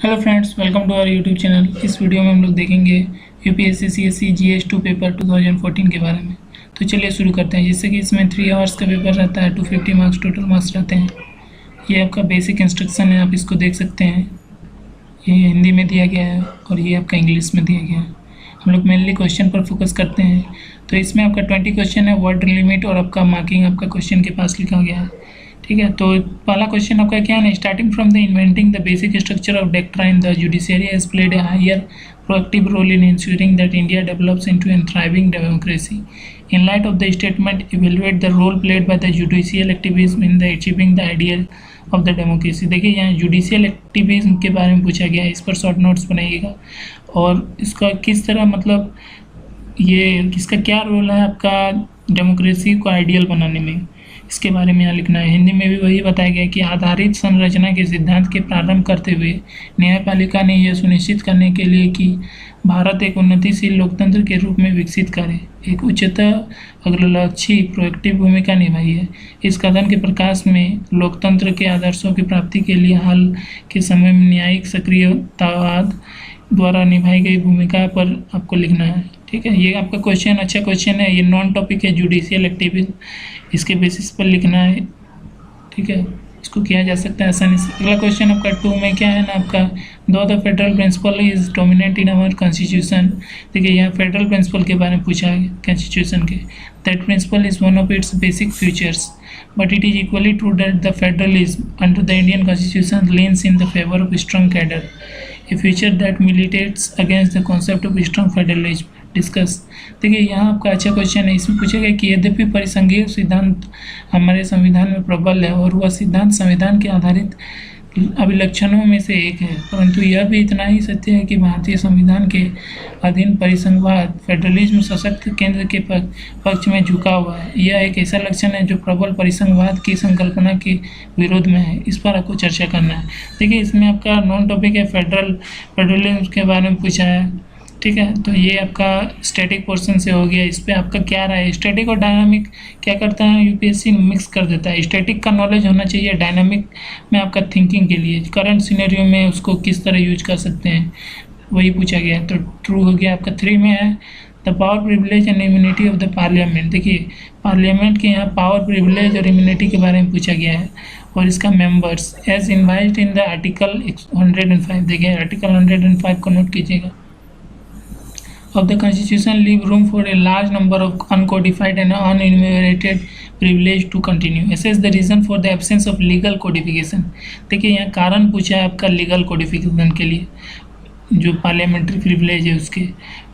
Hello friends, welcome to our YouTube channel. इस video में हम लोग देखेंगे यूपीएससी सीएससी जीएस 2 पेपर 2014 के बारे में। तो चलिए शुरू करते हैं। जैसे कि इसमें 3 आवर्स का पेपर रहता है, 250 मार्क्स टोटल मार्क्स रहते हैं। ये आपका बेसिक इंस्ट्रक्शन है, आप इसको देख सकते हैं। ये हिंदी में दिया गया है और ये आपका इंग्लिश में दिया गया है। हम लोग मेनली क्वेश्चन पर फोकस करते हैं। तो इसमें आपका 20 क्वेश्चन है, वर्ड लिमिट और आपका मार्किंग आपका क्वेश्चन के पास लिखा गया है। ठीक है, तो पहला क्वेश्चन आपका क्या है, starting from the inventing the basic structure of doctrine the judiciary has played a higher proactive role in ensuring that India develops into a thriving democracy. In light of the statement, evaluate the role played by the judicial activism in the achieving the ideal of the democracy. देखिए यहाँ judicial activism के बारे में पूछा गया है, इस पर शॉर्ट नोट्स बनाइएगा और इसका किस तरह मतलब ये इसका क्या रोल है आपका डेमोक्रेसी को आइडियल बनाने में, इसके बारे में यहाँ लिखना है। हिंदी में भी वही बताया गया कि आधारित संरचना के सिद्धांत के प्रारंभ करते हुए न्यायपालिका ने यह सुनिश्चित करने के लिए कि भारत एक उन्नतिशील लोकतंत्र के रूप में विकसित करे एक उच्चतर अग्रलक्षी प्रोएक्टिव भूमिका निभाई है। इस कथन के प्रकाश में लोकतंत्र के आदर्शों की प्राप्ति के लिए हाल के समय में न्यायिक सक्रियतावाद द्वारा निभाई गई भूमिका पर आपको लिखना है। ठीक है, ये आपका क्वेश्चन अच्छा क्वेश्चन है। ये नॉन टॉपिक है जुडिशियल एक्टिविज्म, इसके बेसिस पर लिखना है। ठीक है, इसको किया जा सकता है आसानी से। अगला क्वेश्चन आपका 2 में क्या है ना, आपका दो the federal principle is dominate in our constitution. देखिए यहाँ फेडरल प्रिंसिपल के बारे में पूछा है कॉन्स्टिट्यूशन के। That principle is one of its basic features but it is equally true that the federalism under the Indian constitution leans in the favour of strong cadre, a feature that militates against the concept of strong federalism. Discuss. देखिए यहाँ आपका अच्छा question है। इसमें पूछा गया कि यद्यपि परिसंघीय सिद्धांत हमारे संविधान में प्रबल है और वह सिद्धांत संविधान के आधारित अभिलक्षणों में से एक है, परंतु यह भी इतना ही सत्य है कि भारतीय संविधान के अधीन परिसंघवाद फेडरलिज्म सशक्त केंद्र के पक्ष में झुका हुआ है। यह एक ऐसा लक्षण है जो प्रबल परिसंघवाद की संकल्पना के विरोध में है। इस पर आपको चर्चा करना है। देखिए इसमें आपका नॉन टॉपिक है फेडरलिज्म के बारे में पूछा है। ठीक है, तो ये आपका स्टैटिक पोर्शन से हो गया। इस पर आपका क्या रहा है, स्टैटिक और डायनामिक क्या करता है यूपीएससी मिक्स कर देता है। स्टैटिक का नॉलेज होना चाहिए, डायनामिक में आपका थिंकिंग के लिए करंट सिनेरियो में उसको किस तरह यूज कर सकते हैं वही पूछा गया है। तो ट्रू हो गया आपका। 3 में है the power privilege and immunity of the parliament. देखिए पार्लियामेंट के यहाँ पावर प्रिविलेज और इम्यूनिटी के बारे में पूछा गया है और इसका members as envisaged in the article 105। देखिए आर्टिकल 105 को नोट कीजिएगा। of the constitution leave room for a large number of uncodified and unenumerated privilege to continue. Assess the reason for the absence of legal codification. देखिए यहाँ कारण पूछा है आपका legal codification के लिए जो पार्लियामेंट्री प्रिविलेज है उसके,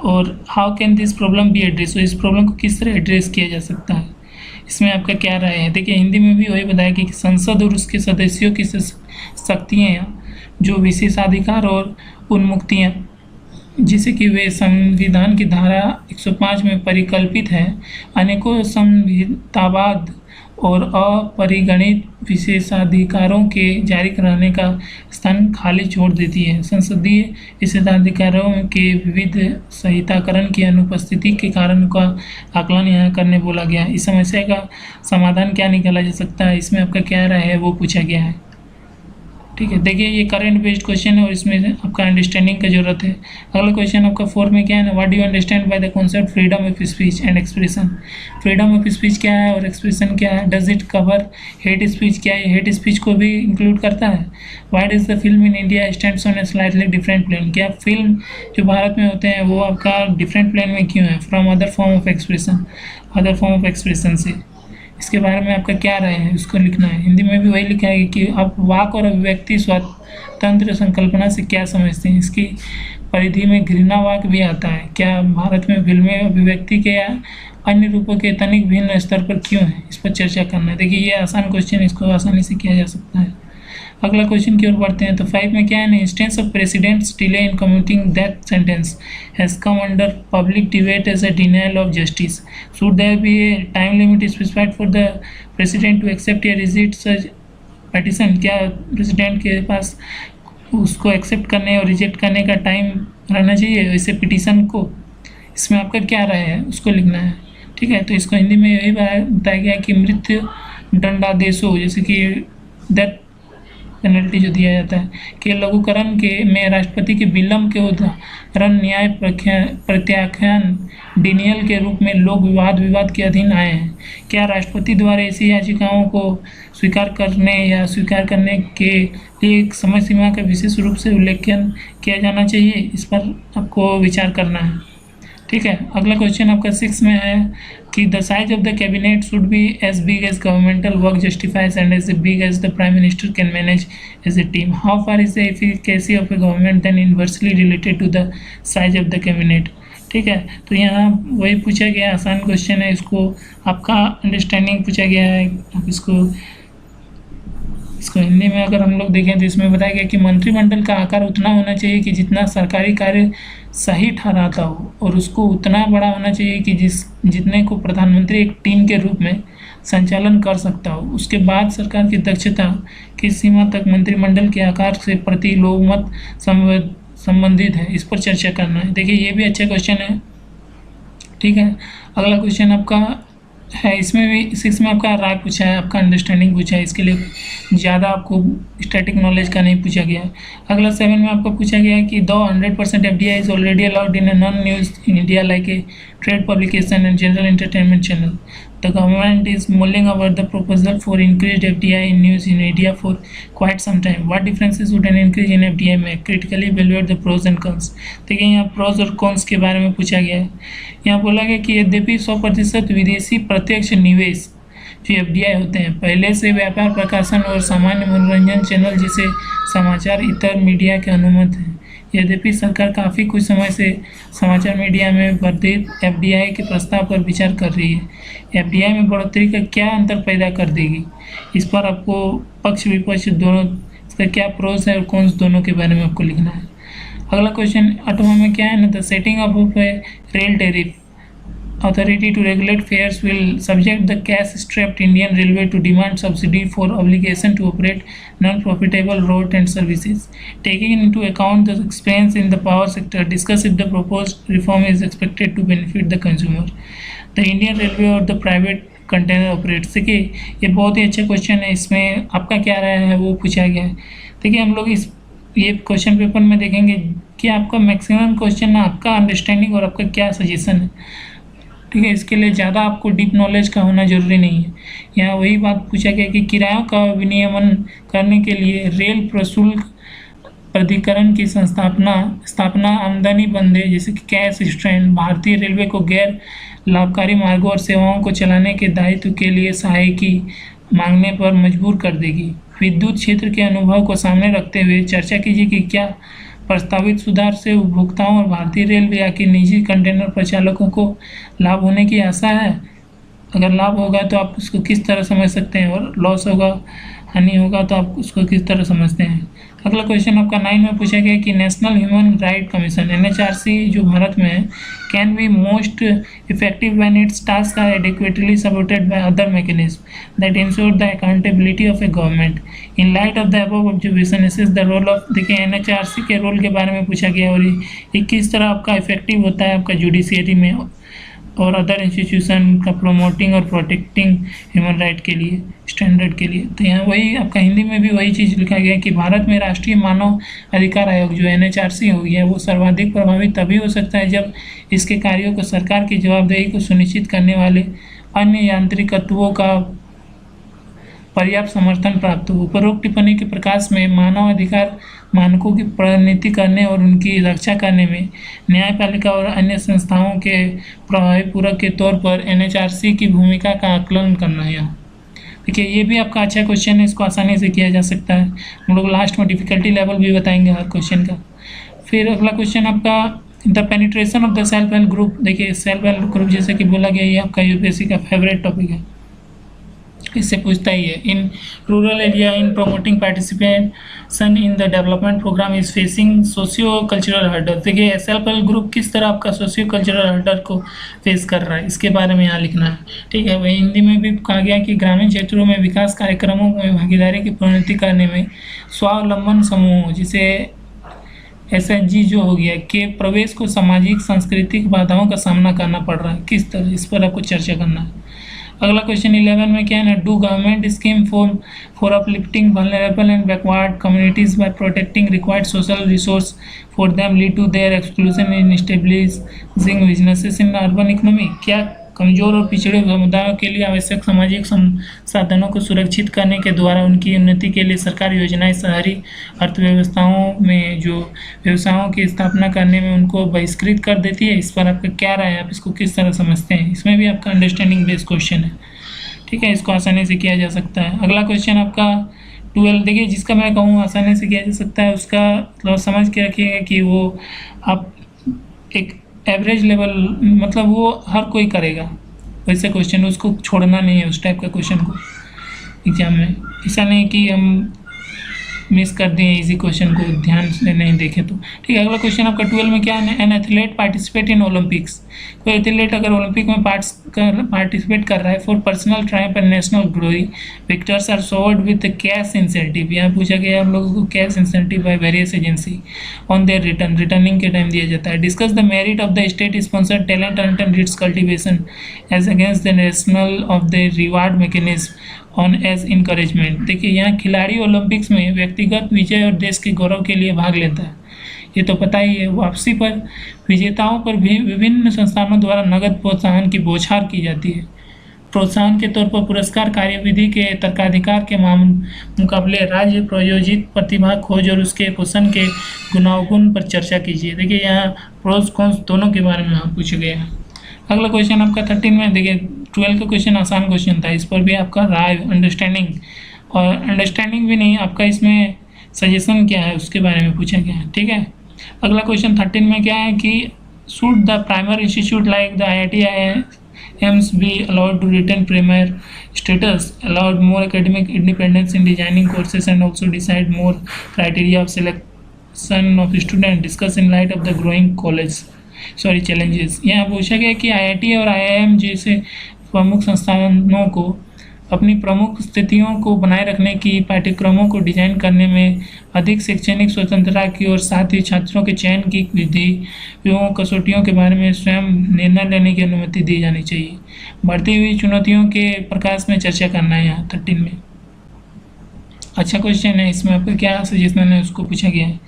और how can this problem be address, तो इस प्रॉब्लम को किस तरह एड्रेस किया जा सकता है, इसमें आपका क्या राय है। देखिए हिंदी में भी वही बताया कि संसद और उसके सदस्यों की शक्तियाँ जो विशेषाधिकार और उन्मुक्तियाँ जिसे कि वे संविधान की धारा 105 में परिकल्पित है, अनेकों संहितावाद और अपरिगणित विशेषाधिकारों के जारी कराने का स्थान खाली छोड़ देती है। संसदीय विशेषाधिकारों के विविध संहिताकरण की अनुपस्थिति के कारण का आकलन यहाँ करने बोला गया है। इस समस्या का समाधान क्या निकाला जा सकता है, इसमें आपका क्या राय है वो पूछा गया है। ठीक है, देखिए ये करंट बेस्ड क्वेश्चन है और इसमें आपका अंडरस्टैंडिंग का जरूरत है। अगला क्वेश्चन आपका 4 में क्या है ना, what do you understand by the concept freedom of speech and expression. Freedom of speech क्या है और एक्सप्रेशन क्या है। Does it cover hate speech, क्या है हेट स्पीच को भी इंक्लूड करता है। Why does the film in India stands on a slightly different plane, क्या फिल्म जो भारत में होते हैं वो आपका डिफरेंट प्लेन में क्यों है from other form of expression से, इसके बारे में आपका क्या राय है उसको लिखना है। हिंदी में भी वही लिखा है कि आप वाक और अभिव्यक्ति स्वतंत्र संकल्पना से क्या समझते हैं। इसकी परिधि में घृणा वाक भी आता है। क्या भारत में फिल्में अभिव्यक्ति के या अन्य रूपों के तनिक भिन्न स्तर पर क्यों है, इस पर चर्चा करना है। देखिए ये आसान क्वेश्चन, इसको आसानी से किया जा सकता है। अगला क्वेश्चन की ओर बढ़ते हैं। तो 5 में क्या है ना, instance of president's delay in commuting death sentence has come under public debate as a denial of justice. Should there be a time limit specified for the president to accept या reject such petition. क्या president के पास उसको accept करने और reject करने का time रहना चाहिए वैसे पिटीशन को, इसमें आपका क्या राय है उसको लिखना है। ठीक है, तो इसको हिंदी में यही बताया गया कि मृत्यु दंडादेशों जैसे कि डेथ पेनल्टी जो दिया जाता है कि लघुकरण के में राष्ट्रपति के विलंब के उदाहरण न्याय प्रत्याख्यान डिनियल के रूप में लोग विवाद के अधीन आए हैं। क्या राष्ट्रपति द्वारा ऐसी याचिकाओं को स्वीकार करने के लिए एक समय सीमा का विशेष रूप से उल्लेखन किया जाना चाहिए, इस पर आपको विचार करना है। ठीक है, अगला क्वेश्चन आपका 6 में है कि the size of the cabinet should be as big as governmental work justifies and as big as the prime minister can manage as a team. How far is the efficacy of a government then inversely related to the size of the cabinet. ठीक है, तो यहाँ वही पूछा गया, आसान question है, इसको आपका अंडरस्टैंडिंग पूछा गया है। आप इसको हिंदी में अगर हम लोग देखें तो इसमें बताया गया कि मंत्रिमंडल का आकार उतना होना चाहिए कि जितना सरकारी कार्य सही ठहराता हो, और उसको उतना बड़ा होना चाहिए कि जितने को प्रधानमंत्री एक टीम के रूप में संचालन कर सकता हो। उसके बाद सरकार की दक्षता की सीमा तक मंत्रिमंडल के आकार से प्रति लोकमत संबंधित है, इस पर चर्चा करना है। देखिए ये भी अच्छा क्वेश्चन है। ठीक है, अगला क्वेश्चन आपका है, इसमें भी 6 में आपका राय पूछा है, आपका अंडरस्टैंडिंग पूछा है, इसके लिए ज़्यादा आपको स्टैटिक नॉलेज का नहीं पूछा गया है। अगला 7 में आपको पूछा गया है कि दो 100% FDI is already allowed in a non news in India like a trade publication and general entertainment channel, the government is mulling over the proposal for increased FDI in news in India for quite some time. What differences would an increase in FDI make? Critically evaluate the pros and cons. देखिए यहाँ pros और cons के बारे में पूछा गया है। यहाँ बोला गया कि यद्यपि 100% विदेशी प्रत्यक्ष निवेश जो FDI होते हैं पहले से व्यापार, प्रकाशन और सामान्य मनोरंजन चैनल जैसे समाचार इतर मीडिया के अनुमत हैं, यद्यपि सरकार काफ़ी कुछ समय से समाचार मीडिया में वर्धित FDI के प्रस्ताव पर विचार कर रही है। FDI में बढ़ोतरी का क्या अंतर पैदा कर देगी, इस पर आपको पक्ष विपक्ष दोनों, इसका क्या प्रोस है और कॉन्स दोनों के बारे में आपको लिखना है। अगला क्वेश्चन 8वां में क्या है ना, the setting of A rail tariff authority to regulate fares will subject the cash-strapped Indian Railway to demand subsidy for obligation to operate non-profitable route and services. Taking into account the expense in the power sector, discuss if the proposed reform is expected to benefit the consumer, the Indian Railway or the private container operators. देखिए ये बहुत ही अच्छा question है, इसमें आपका क्या राय है वो पूछा गया है। देखिए हम लोग ये क्वेश्चन पेपर में देखेंगे कि आपका मैक्सिमम क्वेश्चन आपका अंडरस्टैंडिंग और आपका क्या सजेशन है। ठीक है, इसके लिए ज़्यादा आपको डीप नॉलेज का होना जरूरी नहीं है। यहाँ वही बात पूछा गया कि किरायों का विनियमन करने के लिए रेल प्रशुल्क प्राधिकरण की स्थापना आमदनी बंदे जैसे कि कैश स्ट्रेन भारतीय रेलवे को गैर लाभकारी मार्गों और सेवाओं को चलाने के दायित्व के लिए सहायकी मांगने पर मजबूर कर देगी। विद्युत क्षेत्र के अनुभव को सामने रखते हुए चर्चा कीजिए कि क्या प्रस्तावित सुधार से उपभोक्ताओं और भारतीय रेलवे या कि निजी कंटेनर प्रचालकों को लाभ होने की आशा है। अगर लाभ होगा तो आप उसको किस तरह समझ सकते हैं, और लॉस होगा, हानि होगा तो आप उसको किस तरह समझते हैं। अगला क्वेश्चन आपका 9 में पूछा गया कि national human right commission NHRC जो भारत में है can be most effective when its task are adequately supported by other mechanism that ensure the accountability of a government. In light of the above observation is the role of, देखिए NHRC के रोल के बारे में पूछा गया और ये किस तरह आपका इफेक्टिव होता है आपका जुडिशियरी में और अदर इंस्टीट्यूशन का प्रमोटिंग और प्रोटेक्टिंग ह्यूमन राइट के लिए स्टैंडर्ड के लिए। तो यहाँ वही आपका हिंदी में भी वही चीज़ लिखा गया कि भारत में राष्ट्रीय मानव अधिकार आयोग जो NHRC हो गया वो सर्वाधिक प्रभावी तभी हो सकता है जब इसके कार्यों को सरकार की जवाबदेही को सुनिश्चित करने वाले अन्य यांत्रिक तत्वों का पर्याप्त समर्थन प्राप्त हो। उपरोक्त टिप्पणी के प्रकाश में मानव अधिकार मानकों की प्रणीति करने और उनकी रक्षा करने में न्यायपालिका और अन्य संस्थाओं के प्रभावी पूरक के तौर पर NHRC की भूमिका का आकलन करना है। देखिए ये भी आपका अच्छा क्वेश्चन है, इसको आसानी से किया जा सकता है। हम लोग लास्ट में डिफिकल्टी लेवल भी बताएंगे हर क्वेश्चन का। फिर अगला क्वेश्चन आपका the penetration of the self help group. देखिए सेल्फ हेल्प ग्रुप जैसे कि बोला गया ये आपका UPSC का फेवरेट टॉपिक है, इससे पूछता ही है। In rural area in promoting participation in the development program is facing socio cultural hurdle. देखिए सेल्फ हेल्प ग्रुप किस तरह आपका सोशियो कल्चरल हर्डल को फेस कर रहा है इसके बारे में यहाँ लिखना है। ठीक है, वही हिंदी में भी कहा गया कि ग्रामीण क्षेत्रों में विकास कार्यक्रमों में भागीदारी की प्रोन्नति करने में स्वावलंबन समूहों जिसे SHG जो हो गया के प्रवेश को सामाजिक सांस्कृतिक बाधाओं का सामना करना पड़ रहा है, किस तरह, इस पर आपको चर्चा करना है। अगला क्वेश्चन 11 में क्या है ना, do government scheme for uplifting vulnerable and backward communities by protecting required social resource for them lead to their exclusion in establishing businesses in urban economy. क्या कमजोर और पिछड़े समुदायों के लिए आवश्यक सामाजिक संसाधनों को सुरक्षित करने के द्वारा उनकी उन्नति के लिए सरकार योजनाएं शहरी अर्थव्यवस्थाओं में जो व्यवसायों की स्थापना करने में उनको बहिष्कृत कर देती है? इस पर आपका क्या राय है, आप इसको किस तरह समझते हैं? इसमें भी आपका अंडरस्टैंडिंग बेस्ड क्वेश्चन है, ठीक है, इसको आसानी से किया जा सकता है। अगला क्वेश्चन आपका 12, देखिए जिसका मैं कहूँ आसानी से किया जा सकता है उसका मतलब समझ के रखिएगा कि वो आप एक एवरेज लेवल, मतलब वो हर कोई करेगा वैसे क्वेश्चन, उसको छोड़ना नहीं है उस टाइप का क्वेश्चन को एग्जाम में। ऐसा नहीं कि हम मिस कर दिए इजी क्वेश्चन को, ध्यान से नहीं देखे तो, ठीक है। अगला क्वेश्चन आपका 12 में क्या है, an athlete participate in Olympics. कोई एथलीट अगर ओलंपिक में पार्टिसिपेट कर रहा है for personal triumph and national glory, victors are showered with cash incentive. यहाँ पूछा गया हम लोगों को cash incentive by various agency on their returning के टाइम दिया जाता है। Discuss the merit of the state sponsored talent hunt and its cultivation as against the national of the reward mechanism on as encouragement. देखिए यहाँ खिलाड़ी Olympics में व्यक्तिगत विजय और देश के गौरव के लिए भाग लेता है, ये तो पता ही है। वापसी पर विजेताओं पर भी विभिन्न संस्थानों द्वारा नगद प्रोत्साहन की बौछार की जाती है। प्रोत्साहन के तौर पर पुरस्कार कार्यविधि के तर्काधिकार के मुकाबले राज्य प्रायोजित प्रतिभा खोज और उसके पोषण के गुणावगुण पर चर्चा कीजिए। देखिए यहाँ प्रोज कॉन्स दोनों के बारे में यहाँ पूछे गए हैं। अगला क्वेश्चन आपका 13 में, देखिए 12 का क्वेश्चन आसान क्वेश्चन था, इस पर भी आपका राय अंडरस्टैंडिंग, और अंडरस्टैंडिंग भी नहीं, आपका इसमें सजेशन क्या है उसके बारे में पूछा गया है, ठीक है। अगला क्वेश्चन 13 में क्या है कि should the primary institute like the IITims be allowed to retain premier status, allowed more academic independence in designing courses and also decide more criteria of selection of students, discuss in light of the growing challenges। यहाँ पूछा गया कि IIT और IIM जैसे प्रमुख संस्थानों को अपनी प्रमुख स्थितियों को बनाए रखने की पाठ्यक्रमों को डिजाइन करने में अधिक शैक्षणिक स्वतंत्रता की और साथ ही छात्रों के चयन की विधियों कसौटियों के बारे में स्वयं निर्णय लेने की अनुमति दी जानी चाहिए। बढ़ती हुई चुनौतियों के प्रकाश में चर्चा करना है यहाँ 13 में। अच्छा क्वेश्चन है, इसमें आपका क्या सजेशन है उसको पूछा गया है।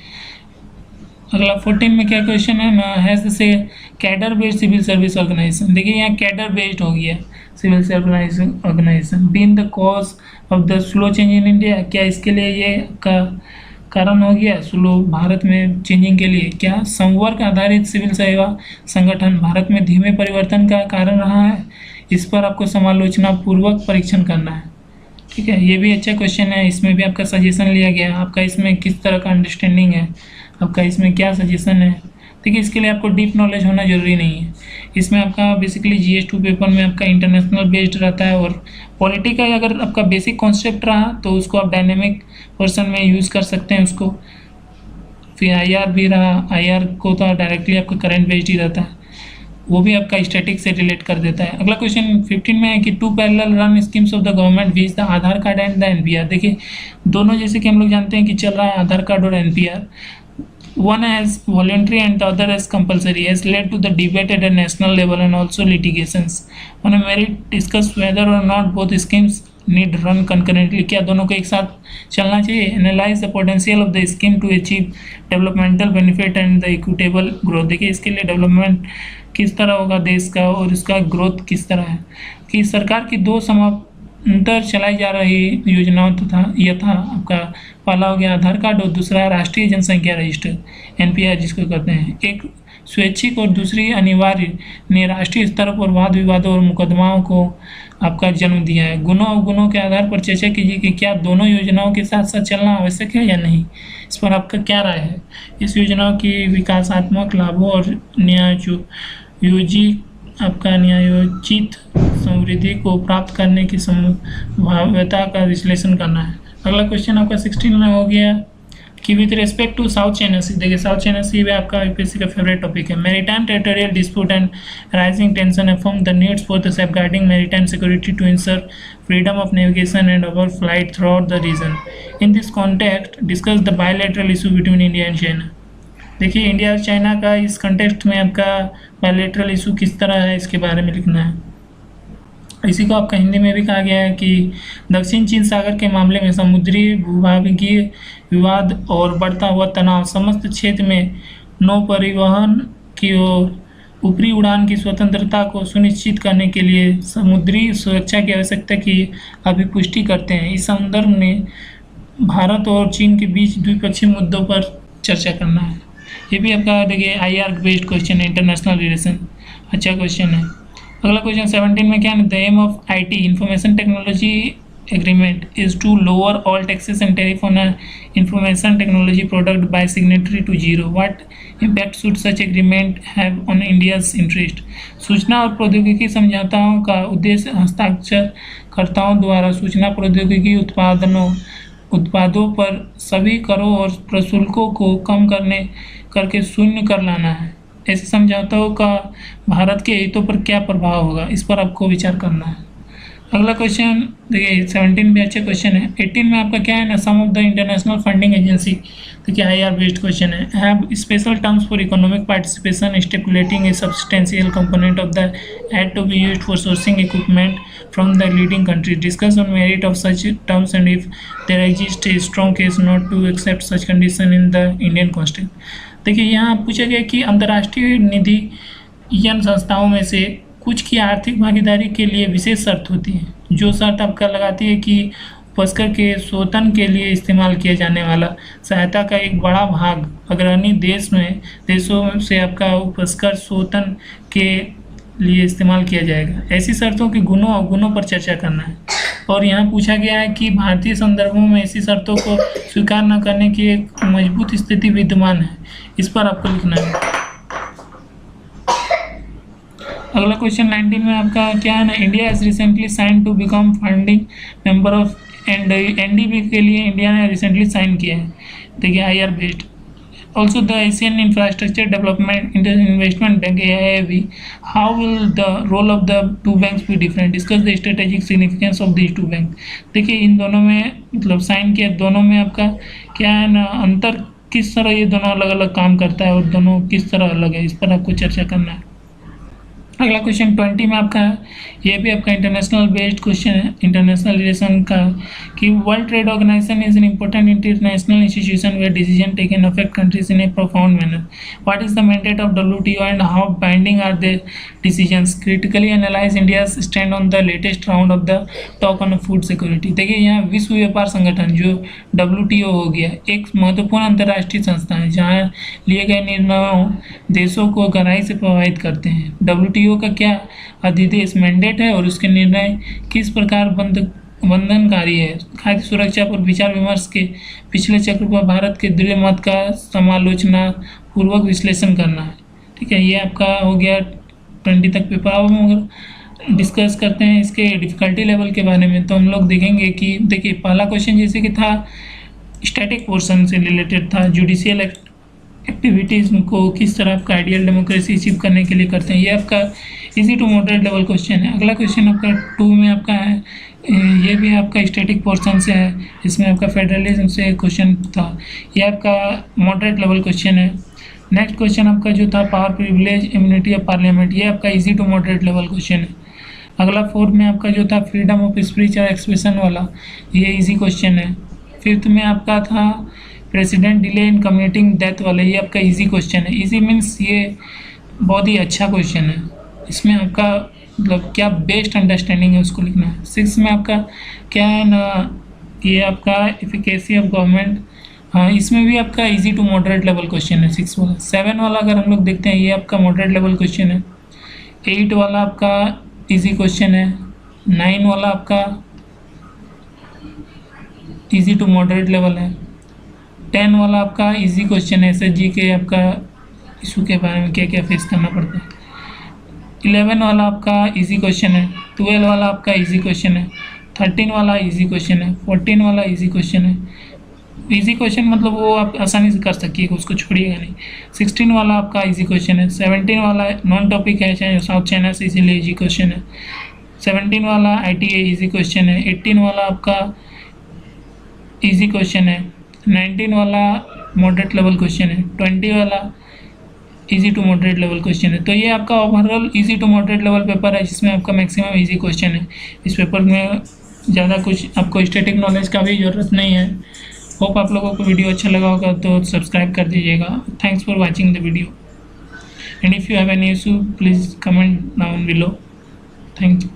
अगला 14 में क्या क्वेश्चन है ना, हैज़ से cadre based civil service organization. देखिए यहाँ कैडर बेस्ड हो गया civil service organization been the cause of the slow change in India. क्या इसके लिए ये का कारण हो गया स्लो भारत में चेंजिंग के लिए? क्या संवर्ग आधारित सिविल सेवा संगठन भारत में धीमे परिवर्तन का कारण रहा है? इस पर आपको समालोचना पूर्वक परीक्षण करना है, ठीक है। ये भी अच्छा क्वेश्चन है, इसमें भी आपका सजेशन लिया गया है। आपका इसमें किस तरह का अंडरस्टैंडिंग है, आपका इसमें क्या सजेशन है? देखिए इसके लिए आपको डीप नॉलेज होना जरूरी नहीं है। इसमें आपका बेसिकली GS2 पेपर में आपका इंटरनेशनल बेस्ड रहता है, और पॉलिटी का अगर आपका बेसिक कॉन्सेप्ट रहा तो उसको आप डायनेमिक वर्जन में यूज़ कर सकते हैं उसको। फिर IR भी रहा, IR को तो डायरेक्टली आपका करंट बेस्ड ही रहता है, वो भी आपका स्टैटिक से रिलेट कर देता है। अगला क्वेश्चन 15 में है कि 2 parallel run schemes of the government which the Aadhaar card and the NPR। देखिए दोनों जैसे कि हम लोग जानते हैं कि चल रहा है आधार कार्ड और NPR, one as voluntary and the other as compulsory, has led to the debate at a national level and also litigations on a merit discuss whether or not both schemes need run concurrently। क्या दोनों को एक साथ चलना चाहिए? Analyze the potential of the scheme to achieve developmental benefit and the equitable growth। देखिए इसके लिए डेवलपमेंट किस तरह होगा देश का और इसका ग्रोथ किस तरह है। कि सरकार की दो समांतर चलाई जा रही योजनाओं यथा आपका पहला हो गया आधार कार्ड और दूसरा राष्ट्रीय जनसंख्या रजिस्टर NPR जिसको कहते हैं। एक स्वैच्छिक और दूसरी अनिवार्य ने राष्ट्रीय स्तर पर वाद विवादों और मुकदमाओं को आपका जन्म दिया है। गुणों अवगुणों के आधार पर चर्चा कीजिए कि क्या दोनों योजनाओं के साथ साथ चलना आवश्यक है या नहीं। इस पर आपका क्या राय है? इस योजनाओं की विकासात्मक लाभों और न्यायोचित समृद्धि को प्राप्त करने की संभाव्यता का विश्लेषण करना है। अगला क्वेश्चन आपका 16 में हो गया कि with respect to South China Sea. देखिए साउथ चाइना सी भी आपका यूपीएससी का फेवरेट टॉपिक है। Maritime territorial dispute and rising tension affirm the needs for the safeguarding maritime security to ensure freedom of navigation and overflight throughout the region. In this context discuss the bilateral issue between India and China. देखिए India और China का इस context में आपका bilateral issue किस तरह है इसके बारे में लिखना है। इसी को आपका हिंदी में भी कहा गया है कि दक्षिण चीन सागर के मामले में समुद्री भूभागीय विवाद और बढ़ता हुआ तनाव समस्त क्षेत्र में नौ परिवहन की ओर ऊपरी उड़ान की स्वतंत्रता को सुनिश्चित करने के लिए समुद्री सुरक्षा की आवश्यकता की अभिपुष्टि करते हैं। इस संदर्भ में भारत और चीन के बीच द्विपक्षीय मुद्दों पर चर्चा करना है। ये भी आपका देखिए IR बेस्ड क्वेश्चन है, इंटरनेशनल रिलेशन, अच्छा क्वेश्चन है। अगला क्वेश्चन 17 में क्या है, the aim of IT information technology agreement is to lower all taxes and tariff on information technology product by signatory to zero. What impact should such agreement have on India's interest. सूचना और प्रौद्योगिकी समझौताओं का उद्देश्य हस्ताक्षरकर्ताओं द्वारा सूचना प्रौद्योगिकी उत्पादों पर सभी करों और प्रशुल्कों को कम करके शून्य कर लाना है। ऐसे समझौतों का भारत के हितों पर क्या प्रभाव होगा, इस पर आपको विचार करना है। अगला क्वेश्चन देखिए 17 भी अच्छा क्वेश्चन है। 18 में आपका क्या है ना, some of the international funding agency, देखिए IR बेस्ड क्वेश्चन है, have special terms for economic participation stipulating a substantial component of the aid to be used for sourcing equipment from the leading countries. Discuss on merit of such terms and if there exist a strong case not to accept such condition in the Indian constitution. देखिए यहाँ पूछा गया कि अंतर्राष्ट्रीय निधि यन संस्थाओं में से कुछ की आर्थिक भागीदारी के लिए विशेष शर्त होती है, जो शर्त आपका लगाती है कि उपस्कर के शोधन के लिए इस्तेमाल किया जाने वाला सहायता का एक बड़ा भाग अग्रणी देशों से आपका उपस्कर शोधन के लिए इस्तेमाल किया जाएगा। ऐसी शर्तों के गुणों और गुणों पर चर्चा करना है। और यहाँ पूछा गया है कि भारतीय संदर्भों में ऐसी शर्तों को स्वीकार न करने की एक मजबूत स्थिति विद्यमान है, इस पर आपको लिखना है। अगला क्वेश्चन 19 में आपका क्या है ना, India has recently sign to become funding member of NDB के लिए इंडिया ने रिसेंटली साइन किया है, देखिए IR based. Also the Asian infrastructure development investment bank AIIB, how will the role of the two banks be different, discuss the strategic significance of these two bank. देखिए इन दोनों में मतलब sign किया, दोनों में आपका क्या है ना अंतर, किस तरह ये दोनों अलग अलग काम करता है और दोनों किस तरह अलग है, इस पर आपको चर्चा करना है। अगला क्वेश्चन 20 में आपका है, ये भी आपका इंटरनेशनल बेस्ड क्वेश्चन है, इंटरनेशनल रिलेशन का, कि world trade organization is an important international institution where decision taken affect countries in a profound manner. What is the mandate of WTO and how binding are their decisions. Critically analyse India's stand on the latest round of the talk on food security. देखिए यहाँ विश्व व्यापार संगठन जो WTO हो गया, एक महत्वपूर्ण अंतर्राष्ट्रीय संस्था है जहाँ लिए गए निर्णयों देशों को गहराई से प्रभावित करते हैं। WTO का क्या अधिदेश मैंडेट है और उसके निर्णय किस प्रकार बंधनकारी है। खाद्य सुरक्षा पर विचार विमर्श के पिछले चक्र पर भारत के दृढ़ मत का समालोचना पूर्वक विश्लेषण करना है। ठीक है, ये आपका हो गया 20 तक पेपर। अब हम अगर डिस्कस करते हैं इसके डिफ़िकल्टी लेवल के बारे में, तो हम लोग देखेंगे कि देखिए पहला क्वेश्चन जैसे कि था स्टैटिक पोर्शन से रिलेटेड था, जुडिशियल एक्टिविटीज़ को किस तरह आपका आइडियल डेमोक्रेसी अचीव करने के लिए करते हैं, ये आपका easy to moderate level question है। अगला क्वेश्चन आपका 2 में आपका है, ये भी आपका स्टैटिक पोर्शन से है, इसमें आपका फेडरलिज्म से क्वेश्चन था, ये आपका मॉडरेट लेवल क्वेश्चन है। नेक्स्ट क्वेश्चन आपका जो था power privilege immunity of parliament, ये आपका easy to moderate level question है। अगला 4 में आपका जो था फ्रीडम ऑफ स्पीच और एक्सप्रेशन वाला, ये इजी क्वेश्चन है। 5th में आपका था president delay in commuting death वाला, ये आपका इजी क्वेश्चन है। इजी मीन्स ये बहुत ही अच्छा क्वेश्चन है, इसमें आपका मतलब क्या बेस्ट अंडरस्टैंडिंग है उसको लिखना है। 6 में आपका क्या है ना, ये आपका एफिकेसी ऑफ गवर्नमेंट, हाँ इसमें भी आपका easy to moderate level question है 6 वाला। 7 वाला अगर हम लोग देखते हैं, ये आपका मॉडरेट लेवल क्वेश्चन है। 8 वाला आपका इजी क्वेश्चन है। 9 वाला आपका इजी टू मॉडरेट लेवल है। 10 वाला आपका इजी क्वेश्चन है, SSG के आपका इशू के बारे में क्या क्या फेस करना पड़ता है। 11 वाला आपका इजी क्वेश्चन है। 12 वाला आपका इजी क्वेश्चन है। 13 वाला इजी क्वेश्चन है। 14 वाला इजी क्वेश्चन है। इजी क्वेश्चन मतलब वो आप आसानी से कर सकिएगा, उसको छोड़िएगा नहीं। 16 वाला आपका इजी क्वेश्चन है। 17 वाला नॉन टॉपिक है, चाहे साउथ चाइना से, इसीलिए इजी क्वेश्चन है। 17 वाला ITA इजी क्वेश्चन है। 18 वाला आपका इजी क्वेश्चन है। 19 वाला मॉडरेट लेवल क्वेश्चन है। 20 वाला easy to moderate level question है। तो ये आपका overall easy to moderate level paper है जिसमें आपका मैक्सिमम इजी क्वेश्चन है। इस पेपर में ज़्यादा कुछ आपको स्टैटिक नॉलेज का भी ज़रूरत नहीं है। होप आप लोगों को वीडियो अच्छा लगा होगा तो सब्सक्राइब कर दीजिएगा। Thanks for watching the video and if you have any issue please comment down below. Thank you.